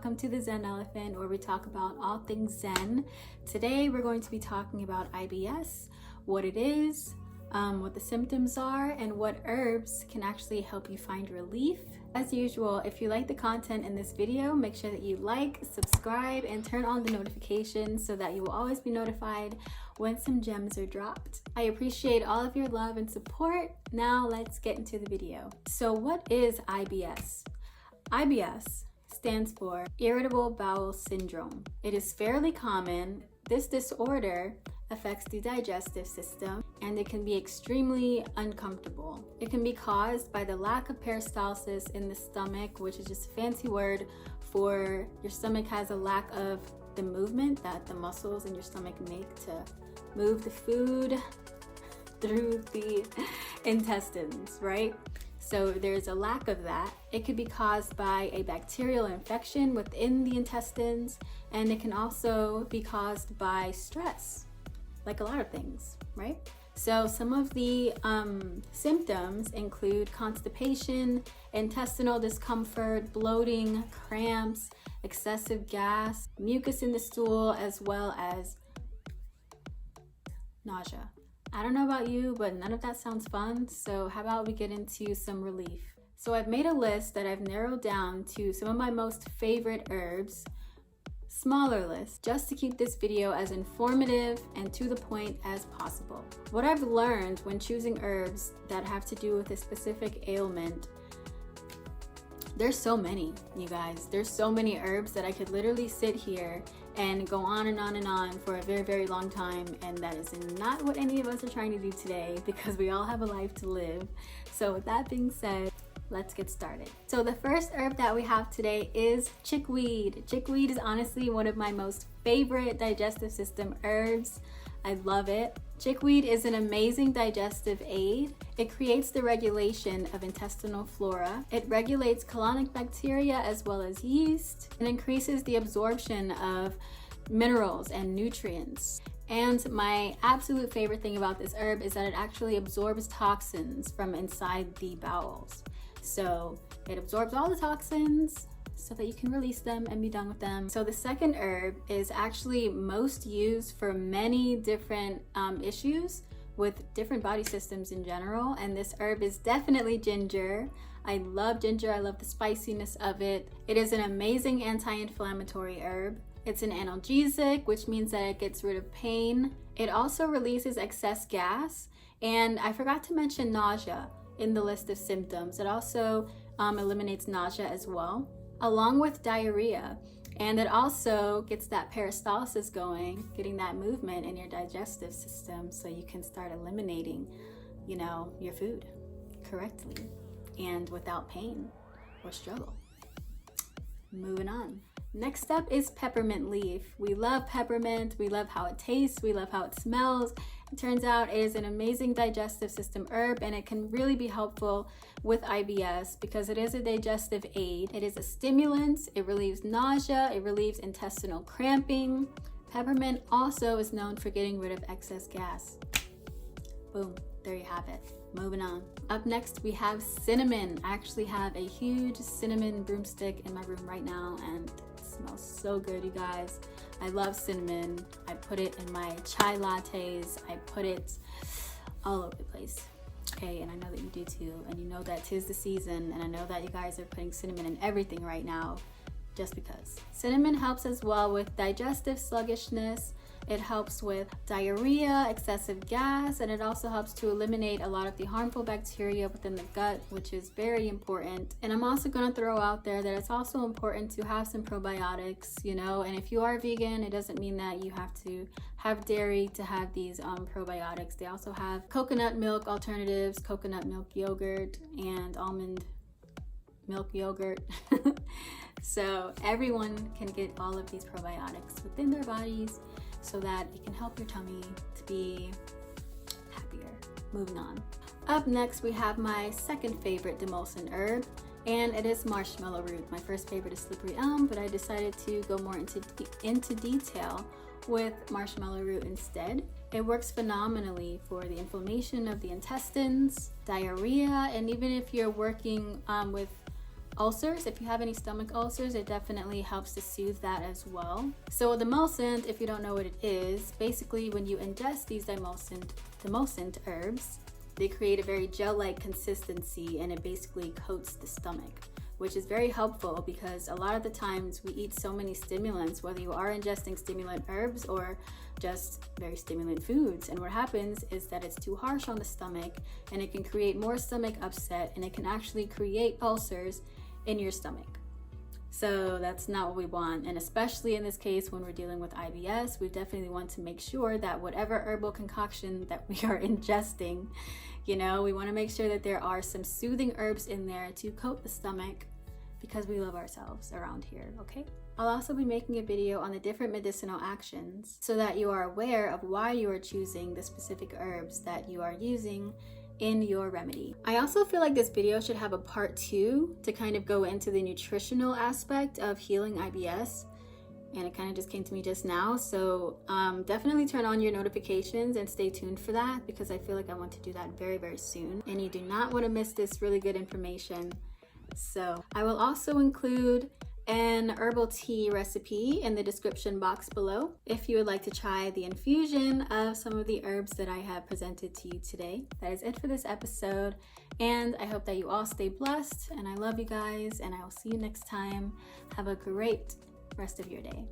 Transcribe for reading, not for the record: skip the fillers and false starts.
welcome to the Zen Elephant, where we talk about all things Zen. Today we're going to be talking about IBS, what it is, what the symptoms are, and what herbs can actually help you find relief. As usual, if you like the content in this video, make sure that you like, subscribe, and turn on the notifications so that you will always be notified when some gems are dropped. I appreciate all of your love and support. Now let's get into the video. So what is IBS? IBS stands for Irritable Bowel Syndrome. It is fairly common. This disorder affects the digestive system and it can be extremely uncomfortable. It can be caused by the lack of peristalsis in the stomach, which is just a fancy word for your stomach has a lack of the movement that the muscles in your stomach make to move the food through the intestines, right? So there's a lack of that. It could be caused by a bacterial infection within the intestines, and it can also be caused by stress, like a lot of things, right? So some of the symptoms include constipation, intestinal discomfort, bloating, cramps, excessive gas, mucus in the stool, as well as nausea. I don't know about you, but none of that sounds fun. So how about we get into some relief? So I've made a list that I've narrowed down to some of my most favorite herbs, smaller list, just to keep this video as informative and to the point as possible. What I've learned when choosing herbs that have to do with a specific ailment, there's so many, you guys. There's so many herbs that I could literally sit here and go on and on and on for a very, very long time, and that is not what any of us are trying to do today because we all have a life to live. So with that being said, let's get started. So the first herb that we have today is chickweed. Chickweed is honestly one of my most favorite digestive system herbs. I love it. Chickweed is an amazing digestive aid. It creates the regulation of intestinal flora. It regulates colonic bacteria as well as yeast and increases the absorption of minerals and nutrients. And my absolute favorite thing about this herb is that it actually absorbs toxins from inside the bowels. So it absorbs all the toxins so that you can release them and be done with them. So the second herb is actually most used for many different issues with different body systems in general. And this herb is definitely ginger. I love ginger. I love the spiciness of it. It is an amazing anti-inflammatory herb. It's an analgesic, which means that it gets rid of pain. It also releases excess gas. And I forgot to mention nausea in the list of symptoms. It also eliminates nausea as well, along with diarrhea. And it also gets that peristalsis going, getting that movement in your digestive system so you can start eliminating, your food correctly and without pain or struggle. Moving on. Next up is peppermint leaf. We love peppermint. We love how it tastes. We love how it smells. It turns out it is an amazing digestive system herb, and it can really be helpful with IBS because it is a digestive aid. It is a stimulant. It relieves nausea. It relieves intestinal cramping. Peppermint also is known for getting rid of excess gas. Boom, there you have it. Moving on. Up next, we have cinnamon. I actually have a huge cinnamon broomstick in my room right now, and it smells so good, you guys. I love cinnamon. I put it in my chai lattes. I put it all over the place. Okay, and I know that you do too, and you know that 'tis the season, and I know that you guys are putting cinnamon in everything right now, just because. Cinnamon helps as well with digestive sluggishness. It helps with diarrhea, excessive gas, and it also helps to eliminate a lot of the harmful bacteria within the gut, which is very important. And I'm also going to throw out there that it's also important to have some probiotics, and if you are vegan, it doesn't mean that you have to have dairy to have these probiotics. They also have coconut milk alternatives, coconut milk yogurt, and almond milk yogurt. So everyone can get all of these probiotics within their bodies so that it can help your tummy to be happier. Moving on. Up next, we have my second favorite demulcent herb, and it is marshmallow root. My first favorite is slippery elm, but I decided to go more into detail with marshmallow root instead. It works phenomenally for the inflammation of the intestines, diarrhea, and even if you're working with ulcers. If you have any stomach ulcers, it definitely helps to soothe that as well. So demulcent, if you don't know what it is, basically when you ingest these demulcent herbs, they create a very gel-like consistency and it basically coats the stomach, which is very helpful because a lot of the times we eat so many stimulants, whether you are ingesting stimulant herbs or just very stimulant foods. And what happens is that it's too harsh on the stomach and it can create more stomach upset and it can actually create ulcers in your stomach. So that's not what we want. And especially in this case, when we're dealing with IBS, we definitely want to make sure that whatever herbal concoction that we are ingesting, we want to make sure that there are some soothing herbs in there to coat the stomach because we love ourselves around here, okay? I'll also be making a video on the different medicinal actions so that you are aware of why you are choosing the specific herbs that you are using in your remedy. I also feel like this video should have a part 2 to kind of go into the nutritional aspect of healing IBS. And it kind of just came to me just now. So definitely turn on your notifications and stay tuned for that because I feel like I want to do that very, very soon. And you do not want to miss this really good information. So I will also include an herbal tea recipe in the description box below if you would like to try the infusion of some of the herbs that I have presented to you today. That is it for this episode, and I hope that you all stay blessed, and I love you guys, and I will see you next time. Have a great rest of your day.